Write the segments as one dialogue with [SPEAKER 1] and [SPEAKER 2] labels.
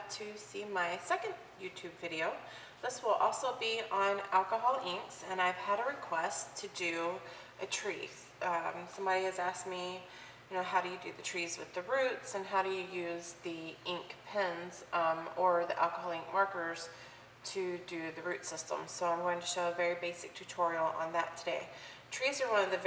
[SPEAKER 1] back to see my second YouTube video. This will also be on alcohol inks, and I've had a request to do a tree. Somebody has asked me, how do you do the trees with the roots, and how do you use the ink pens or the alcohol ink markers to do the root system. So I'm going to show a very basic tutorial on that today. Trees are one of the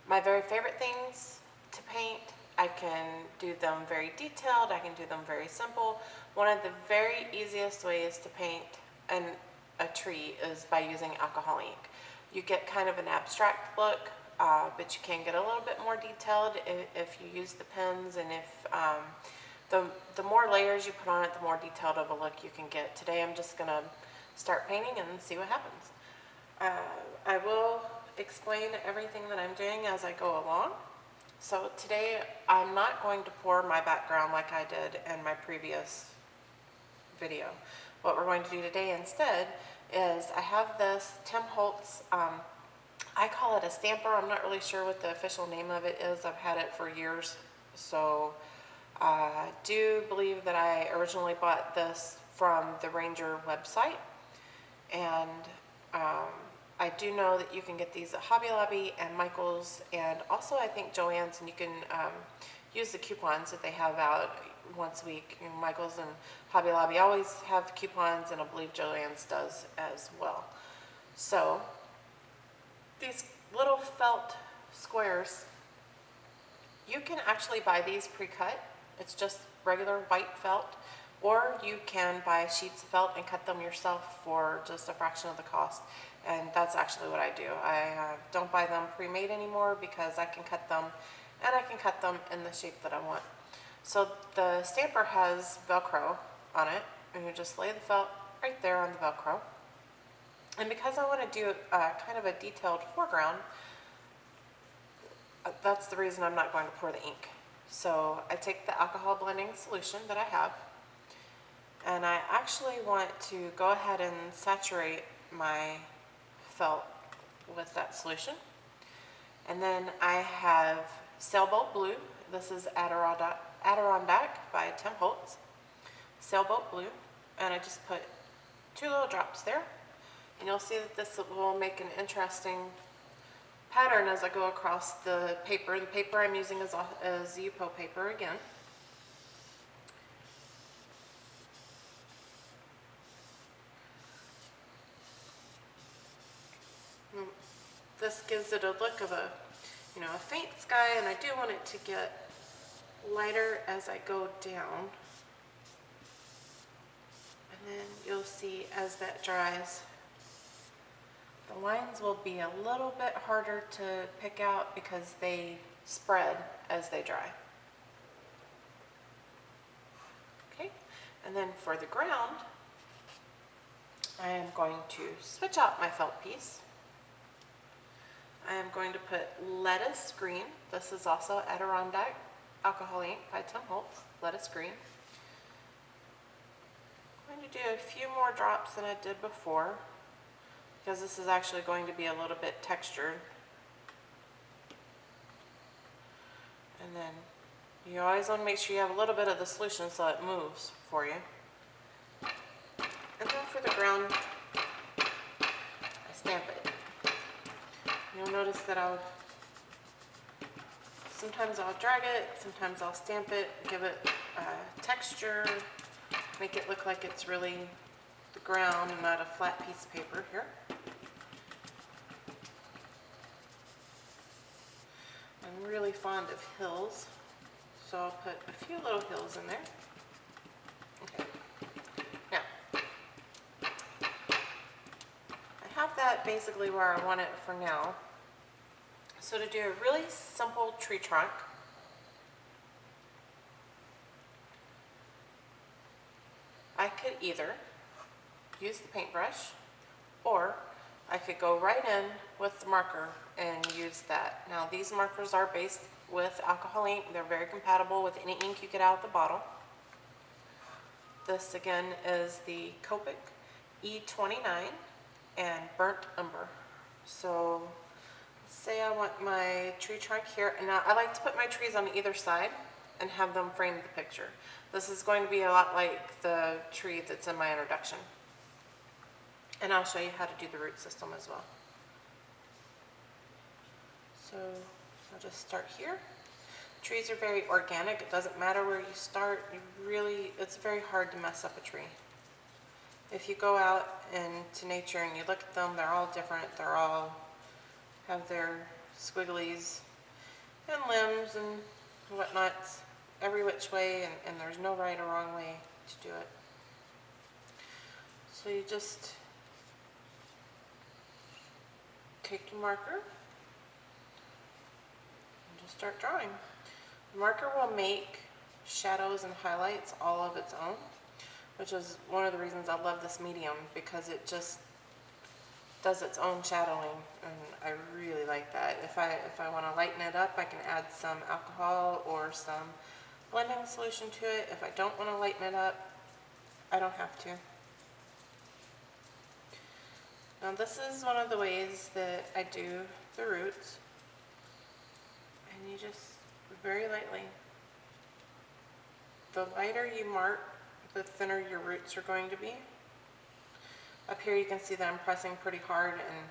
[SPEAKER 1] my very favorite things to paint. I can do them very detailed, I can do them very simple. One of the very easiest ways to paint a tree is by using alcohol ink. You get kind of an abstract look, but you can get a little bit more detailed if you use the pens, and if the more layers you put on it, the more detailed of a look you can get. Today I'm just going to start painting and see what happens. I will explain everything that I'm doing as I go along. So today I'm not going to pour my background like I did in my previous video. What we're going to do today instead is I have this Tim Holtz, I call it a stamper. I'm not really sure what the official name of it is. I've had it for years. So I do believe that I originally bought this from the Ranger website, and I do know that you can get these at Hobby Lobby and Michael's, and also I think Joann's, and you can use the coupons that they have out once a week. Michael's and Hobby Lobby always have coupons, and I believe Joann's does as well. So these little felt squares, you can actually buy these pre-cut. It's just regular white felt, or you can buy sheets of felt and cut them yourself for just a fraction of the cost. And that's actually what I do. I don't buy them pre-made anymore because I can cut them, and I can cut them in the shape that I want. So the stamper has Velcro on it, and you just lay the felt right there on the Velcro. And because I want to do kind of a detailed foreground, that's the reason I'm not going to pour the ink. So I take the alcohol blending solution that I have, and I actually want to go ahead and saturate my felt with that solution. And then I have Sailboat Blue. This is Adirondack by Tim Holtz. Sailboat Blue, and I just put 2 little drops there. And you'll see that this will make an interesting pattern as I go across the paper. The paper I'm using is Yupo paper again. This gives it a look of a faint sky, and I do want it to get lighter as I go down. And then you'll see as that dries, the lines will be a little bit harder to pick out because they spread as they dry. Okay, and then for the ground, I am going to switch out my felt piece. I am going to put lettuce green. This is also Adirondack Alcohol Ink by Tim Holtz, lettuce green. I'm going to do a few more drops than I did before, because this is actually going to be a little bit textured. And then you always want to make sure you have a little bit of the solution so it moves for you. And then for the ground, I stamp it. You'll notice that sometimes I'll drag it, sometimes I'll stamp it, give it texture, make it look like it's really the ground and not a flat piece of paper here. I'm really fond of hills, so I'll put a few little hills in there. Okay. Now, I have that basically where I want it for now. So to do a really simple tree trunk, I could either use the paintbrush, or I could go right in with the marker and use that. Now these markers are based with alcohol ink. They're very compatible with any ink you get out of the bottle. This again is the Copic E29 and Burnt Umber. So let's say I want my tree trunk here, and now I like to put my trees on either side and have them frame the picture. This is going to be a lot like the tree that's in my introduction. And I'll show you how to do the root system as well. So I'll just start here. Trees are very organic. It doesn't matter where you start. It's very hard to mess up a tree. If you go out into nature and you look at them, they're all different. They're all have their squigglies and limbs and whatnot every which way, and there's no right or wrong way to do it. So you just take your marker and just start drawing. The marker will make shadows and highlights all of its own, which is one of the reasons I love this medium, because it just does its own shadowing, and I really like that. If I want to lighten it up, I can add some alcohol or some blending solution to it. If I don't want to lighten it up, I don't have to. Now this is one of the ways that I do the roots, and you just very lightly. The lighter you mark, the thinner your roots are going to be. Up here you can see that I'm pressing pretty hard, and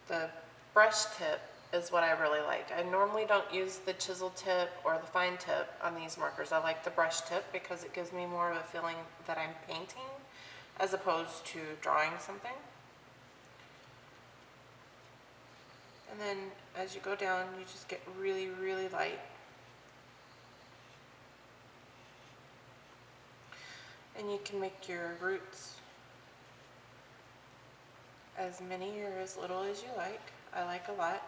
[SPEAKER 1] the brush tip is what I really like. I normally don't use the chisel tip or the fine tip on these markers. I like the brush tip because it gives me more of a feeling that I'm painting as opposed to drawing something. And then as you go down, you just get really, really light. And you can make your roots as many or as little as you like. I like a lot.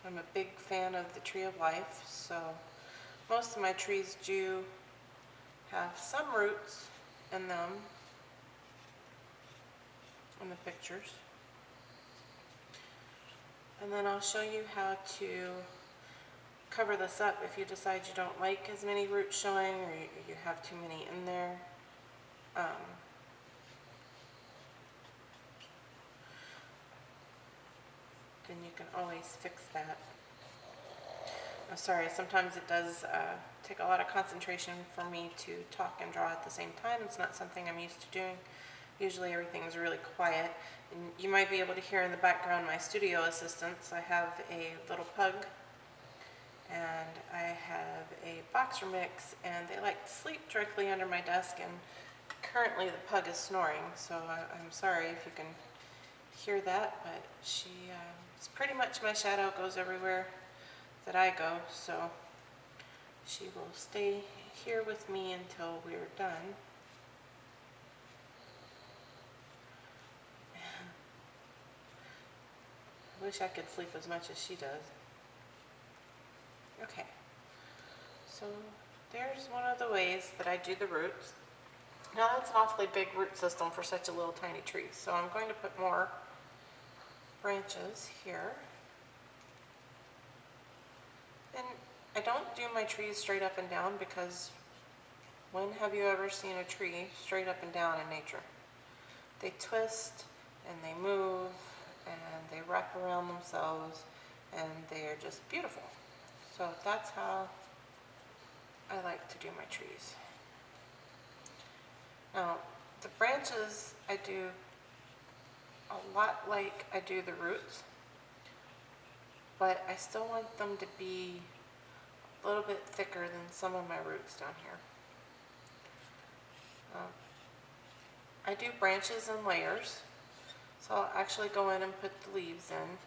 [SPEAKER 1] I'm a big fan of the tree of life, so most of my trees do have some roots in them in the pictures. And then I'll show you how to cover this up if you decide you don't like as many roots showing, or you have too many in there. Then you can always fix that. I'm sorry, sometimes it does take a lot of concentration for me to talk and draw at the same time. It's not something I'm used to doing. Usually everything's really quiet. And you might be able to hear in the background my studio assistants. I have a little pug, and I have a boxer mix, and they like to sleep directly under my desk, and currently the pug is snoring, so I'm sorry if you can hear that, but it's pretty much my shadow, goes everywhere that I go, so she will stay here with me until we're done. I wish I could sleep as much as she does. Okay, so there's one of the ways that I do the roots. Now that's an awfully big root system for such a little tiny tree, so I'm going to put more branches here. And I don't do my trees straight up and down, because when have you ever seen a tree straight up and down in nature? They twist and they move and they wrap around themselves, and they are just beautiful. So that's how I like to do my trees. Now, the branches I do a lot like I do the roots, but I still want them to be a little bit thicker than some of my roots down here. I do branches in layers, so I'll actually go in and put the leaves in,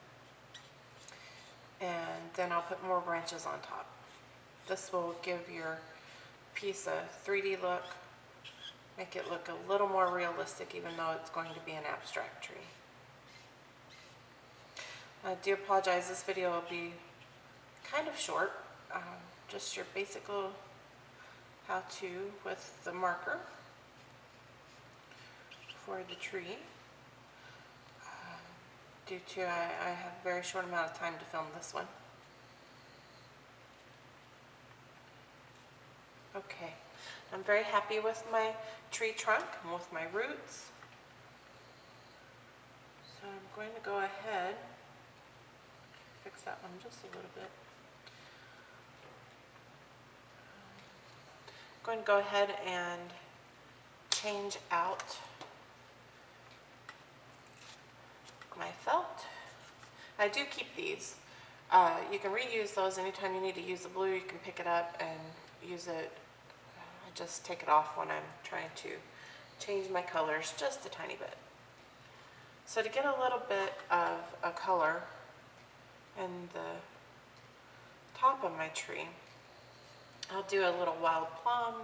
[SPEAKER 1] and then I'll put more branches on top. This will give your piece a 3D look, make it look a little more realistic, even though it's going to be an abstract tree. I do apologize, this video will be kind of short, just your basic little how-to with the marker for the tree. Due to I have a very short amount of time to film this one. Okay, I'm very happy with my tree trunk and with my roots. So I'm going to go ahead, fix that one just a little bit. going to go ahead and change out my felt. I do keep these. You can reuse those anytime you need to use the blue. You can pick it up and use it. I just take it off when I'm trying to change my colors just a tiny bit. So to get a little bit of a color in the top of my tree, I'll do a little wild plum.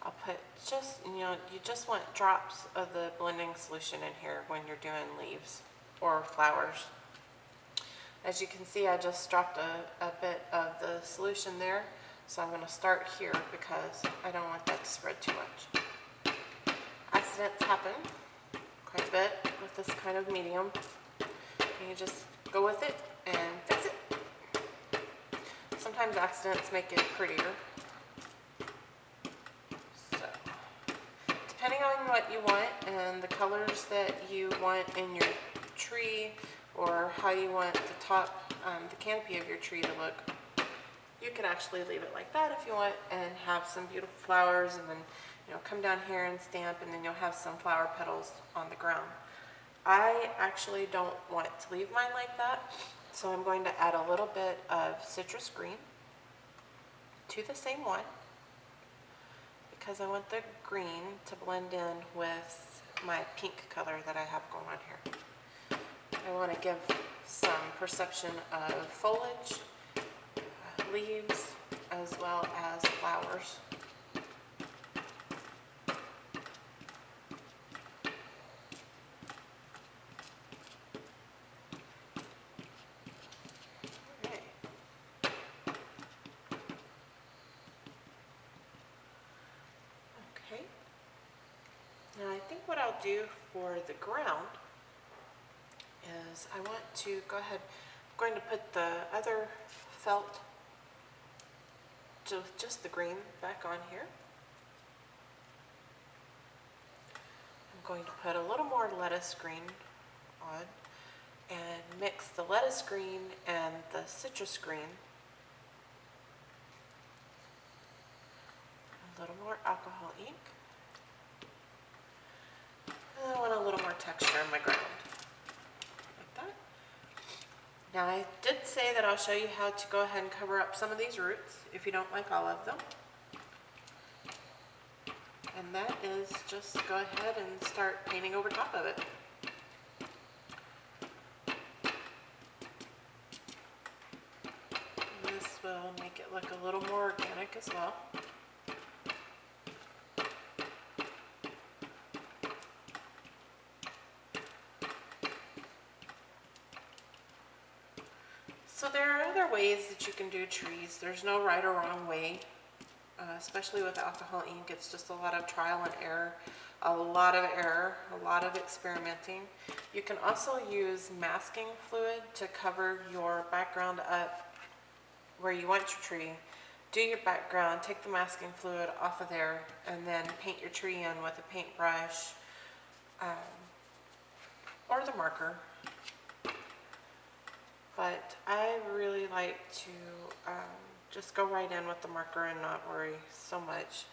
[SPEAKER 1] I'll put just, you just want drops of the blending solution in here when you're doing leaves or flowers. As you can see, I just dropped a bit of the solution there. So I'm going to start here because I don't want that to spread too much. Accidents happen quite a bit with this kind of medium. You just go with it and fix it. Sometimes accidents make it prettier. So, depending on what you want and the colors that you want in your tree, or how you want the top, the canopy of your tree to look, you can actually leave it like that if you want and have some beautiful flowers, and then come down here and stamp, and then you'll have some flower petals on the ground. I actually don't want to leave mine like that, so I'm going to add a little bit of citrus green to the same one because I want the green to blend in with my pink color that I have going on here. I want to give some perception of foliage, leaves, as well as flowers. Okay. Now I think what I'll do for the ground is I want to go ahead, I'm going to put the other felt, just the green, back on here. I'm going to put a little more lettuce green on and mix the lettuce green and the citrus green. A little more alcohol ink. And I want a little more texture in my ground. Now I did say that I'll show you how to go ahead and cover up some of these roots if you don't like all of them. And that is just go ahead and start painting over top of it. And this will make it look a little more organic as well. So there are other ways that you can do trees. There's no right or wrong way, especially with alcohol ink. It's just a lot of trial and error, a lot of error, a lot of experimenting. You can also use masking fluid to cover your background up where you want your tree. Do your background, take the masking fluid off of there, and then paint your tree in with a paintbrush or the marker. But I really like to just go right in with the marker and not worry so much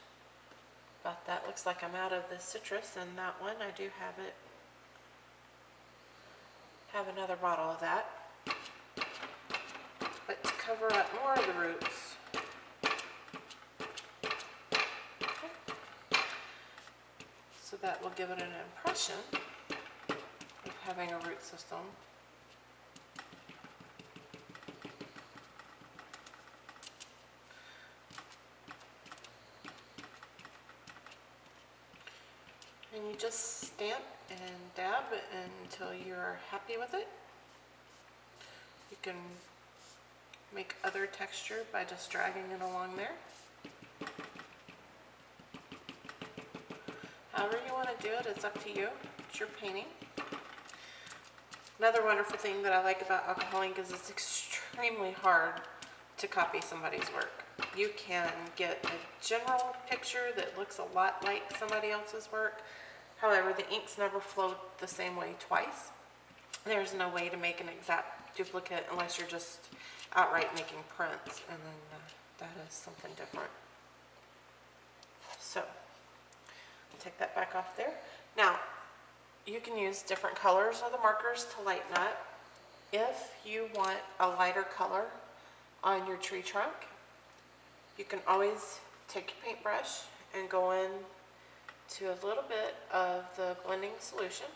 [SPEAKER 1] about that. Looks like I'm out of the citrus, and that one I do have another bottle of that. But to cover up more of the roots, so that will give it an impression of having a root system. And you just stamp and dab until you're happy with it. You can make other texture by just dragging it along there. However you want to do it, it's up to you. It's your painting. Another wonderful thing that I like about alcohol ink is it's extremely hard to copy somebody's work. You can get a general picture that looks a lot like somebody else's work. However, the inks never flowed the same way twice. There's no way to make an exact duplicate unless you're just outright making prints, and then that is something different. So take that back off there. Now, you can use different colors of the markers to lighten up. If you want a lighter color on your tree trunk, you can always take your paintbrush and go in to a little bit of the blending solution.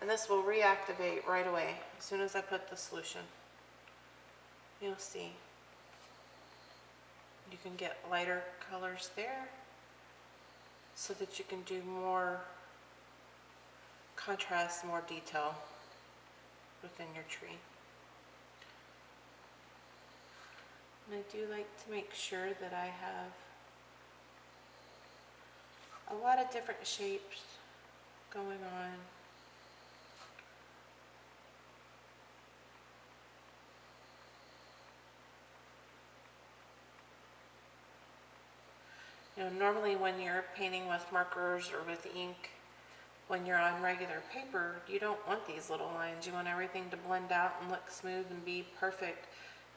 [SPEAKER 1] And this will reactivate right away as soon as I put the solution. You'll see. You can get lighter colors there so that you can do more contrast, more detail within your tree. And I do like to make sure that I have a lot of different shapes going on. You know, normally when you're painting with markers or with ink, when you're on regular paper, you don't want these little lines. You want everything to blend out and look smooth and be perfect.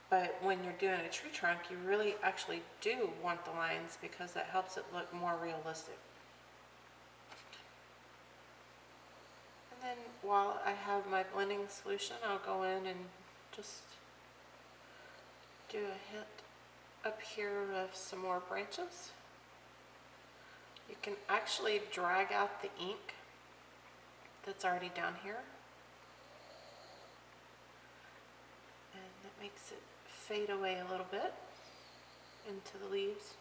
[SPEAKER 1] But when you're doing a tree trunk, you really actually do want the lines because that helps it look more realistic. And then while I have my blending solution, I'll go in and just do a hit up here of some more branches. You can actually drag out the ink that's already down here, and that makes it fade away a little bit into the leaves.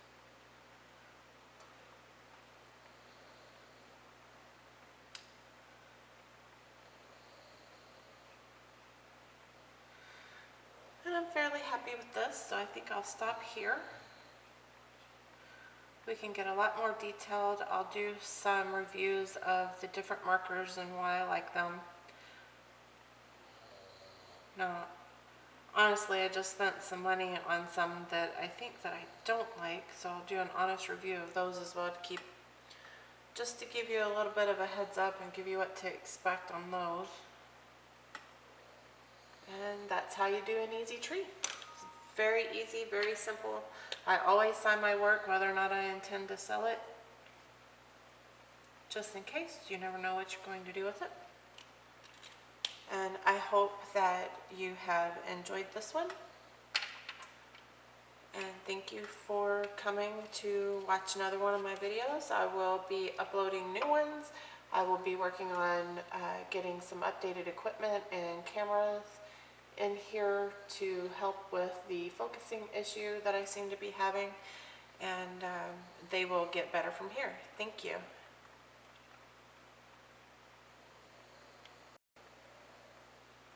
[SPEAKER 1] And I'm fairly happy with this, so I think I'll stop here. We can get a lot more detailed. I'll do some reviews of the different markers and why I like them. Now, honestly, I just spent some money on some that I think that I don't like, so I'll do an honest review of those as well to keep, just to give you a little bit of a heads up and give you what to expect on those. And that's how you do an easy tree. It's very easy, very simple. I always sign my work whether or not I intend to sell it, just in case. You never know what you're going to do with it. And I hope that you have enjoyed this one. And thank you for coming to watch another one of my videos. I will be uploading new ones. I will be working on getting some updated equipment and cameras in here to help with the focusing issue that I seem to be having, and they will get better from here. Thank you.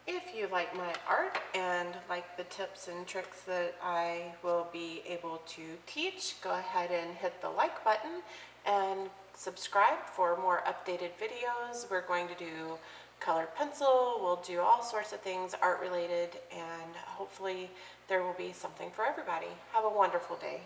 [SPEAKER 1] If you like my art and like the tips and tricks that I will be able to teach, go ahead and hit the like button and subscribe for more updated videos. We're going to do colored pencil, we'll do all sorts of things art related, and hopefully there will be something for everybody. Have a wonderful day.